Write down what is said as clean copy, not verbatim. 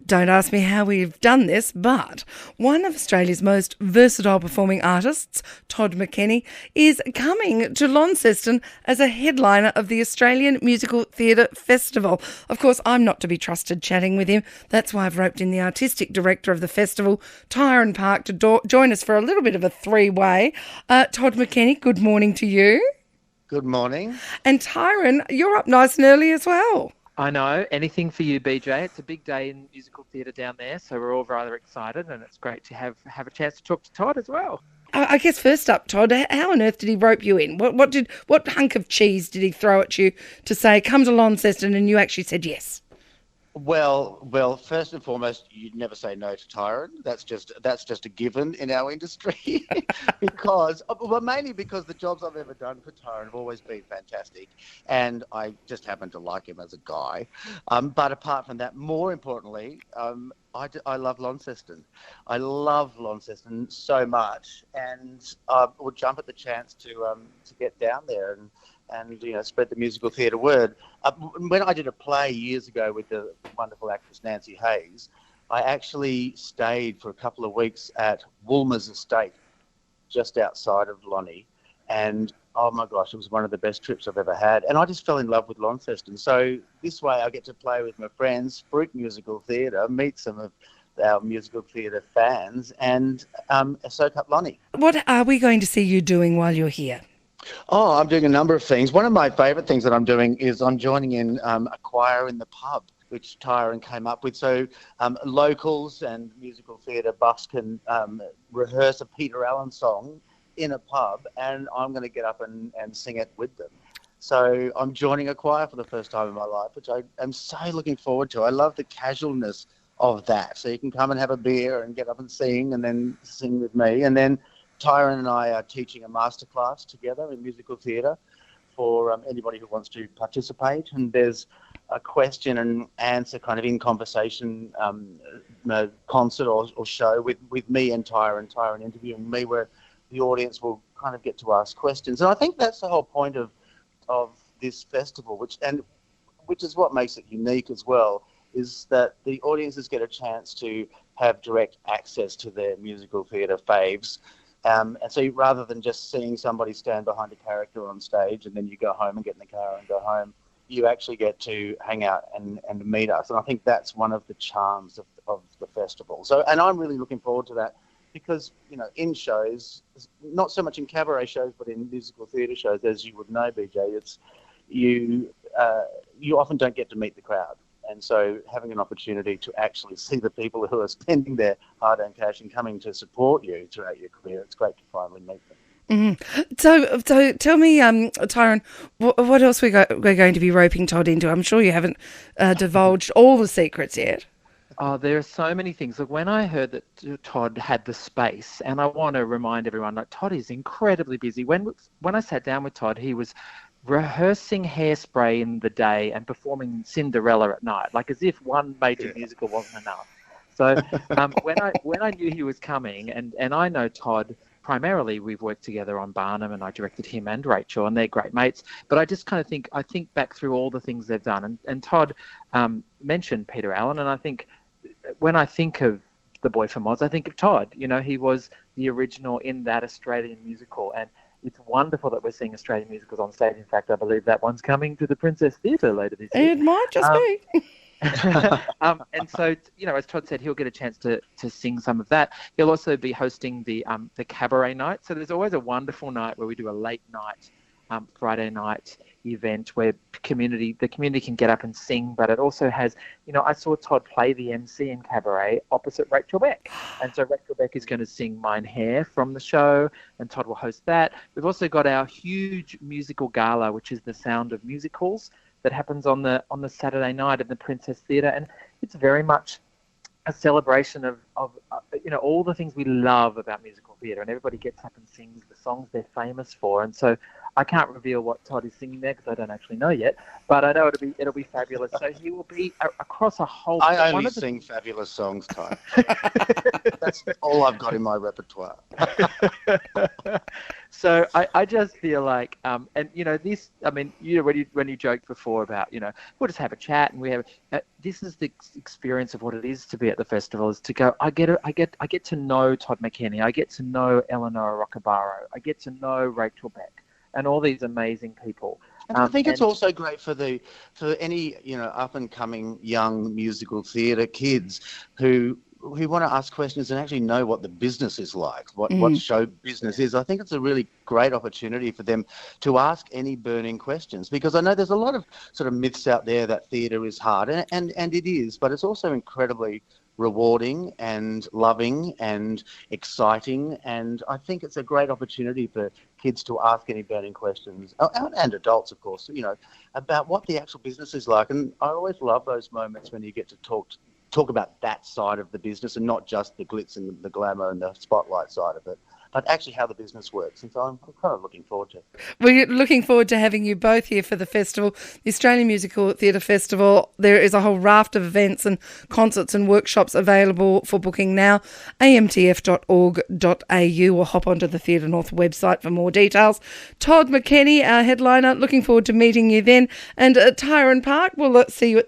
Don't ask me how we've done this, but one of Australia's most versatile performing artists, Todd McKenney, is coming to Launceston as a headliner of the Australian Musical Theatre Festival. Of course, I'm not to be trusted chatting with him. That's why I've roped in the artistic director of the festival, Tyran, Parke, to join us for a little bit of a three-way. Todd McKenney, good morning to you. Good morning. And Tyran, you're up nice and early as well. I know. Anything for you, BJ. It's a big day in musical theatre down there, so we're all rather excited, and it's great to have a chance to talk to Todd as well. I guess first up, Todd, how on earth did he rope you in? What hunk of cheese did he throw at you to say, come to Launceston, and you actually said yes? Well, first and foremost, you'd never say no to Tyran. That's just a given in our industry mainly because the jobs I've ever done for Tyran have always been fantastic, and I just happen to like him as a guy. But apart from that, more importantly, I love Launceston. I love Launceston so much, and I would jump at the chance to get down there and spread the musical theatre word. When I did a play years ago with the wonderful actress Nancy Hayes, I actually stayed for a couple of weeks at Woolmer's estate, just outside of Lonnie, and oh my gosh, it was one of the best trips I've ever had. And I just fell in love with Launceston. So this way I get to play with my friends, Fruit Musical Theatre, meet some of our musical theatre fans, and soak up Lonnie. What are we going to see you doing while you're here? Oh, I'm doing a number of things. One of my favourite things that I'm doing is I'm joining in a choir in the pub, which Tyran came up with. So locals and musical theatre buffs can rehearse a Peter Allen song in a pub, and I'm going to get up and sing it with them. So I'm joining a choir for the first time in my life, which I am so looking forward to. I love the casualness of that. So you can come and have a beer and get up and then sing with me. And then Tyran and I are teaching a masterclass together in musical theatre for anybody who wants to participate. And there's a question and answer kind of in conversation concert or show with me and Tyran interviewing me, where the audience will kind of get to ask questions. And I think that's the whole point of this festival, which is what makes it unique as well, is that the audiences get a chance to have direct access to their musical theatre faves. And so rather than just seeing somebody stand behind a character on stage and then you go home and get in the car and go home, you actually get to hang out and meet us. And I think that's one of the charms of the festival. So, and I'm really looking forward to that because, in shows, not so much in cabaret shows, but in musical theatre shows, as you would know, BJ, it's you often don't get to meet the crowd. And so having an opportunity to actually see the people who are spending their hard-earned cash and coming to support you throughout your career, it's great to finally meet them. Mm-hmm. So tell me, Tyran, what else we're going to be roping Todd into? I'm sure you haven't divulged all the secrets yet. Oh, there are so many things. Look, when I heard that Todd had the space, and I want to remind everyone that Todd is incredibly busy. When I sat down with Todd, he was rehearsing Hairspray in the day and performing Cinderella at night, like as if one major musical wasn't enough. So when I knew he was coming, and I know Todd, primarily we've worked together on Barnum, and I directed him and Rachel, and they're great mates. But I just kind of think back through all the things they've done, and Todd mentioned Peter Allen, and I think when I think of The Boy from Oz, I think of Todd. He was the original in that Australian musical, and it's wonderful that we're seeing Australian musicals on stage. In fact, I believe that one's coming to the Princess Theatre later this year. It might just be. And so, as Todd said, he'll get a chance to sing some of that. He'll also be hosting the cabaret night. So there's always a wonderful night where we do a late night, Friday night event where the community can get up and sing, but it also has, I saw Todd play the MC in cabaret opposite Rachel Beck, and so Rachel Beck is going to sing Mine Hair from the show, and Todd will host that. We've also got our huge musical gala, which is the Sound of Musicals, that happens on the Saturday night at the Princess Theatre, and it's very much a celebration of all the things we love about musical theatre, and everybody gets up and sings the songs they're famous for. And so I can't reveal what Todd is singing there because I don't actually know yet, but I know it'll be fabulous. So he will be across a whole. I only sing fabulous songs, Ty. That's all I've got in my repertoire. So I just feel like, and this, I mean, when you joked before about, we'll just have a chat and we have, this is the experience of what it is to be at the festival, is to go, I get to know Todd McKenney, I get to know Eleanor Roccabaro, I get to know Rachel Beck, and all these amazing people. And I think it's also great for any up and coming young musical theatre kids who want to ask questions and actually know what the business is like, what show business is. I think it's a really great opportunity for them to ask any burning questions, because I know there's a lot of sort of myths out there that theatre is hard, and it is, but it's also incredibly rewarding and loving and exciting, and I think it's a great opportunity for kids to ask any burning questions, and adults, of course, about what the actual business is like. And I always love those moments when you get to talk about that side of the business, and not just the glitz and the glamour and the spotlight side of it, but actually how the business works. And so I'm kind of looking forward to it. We're looking forward to having you both here for the festival, the Australian Musical Theatre Festival. There is a whole raft of events and concerts and workshops available for booking now. amtf.org.au, or hop onto the Theatre North website for more details. Todd McKenney, our headliner, looking forward to meeting you then. And Tyran Parke, we'll see you at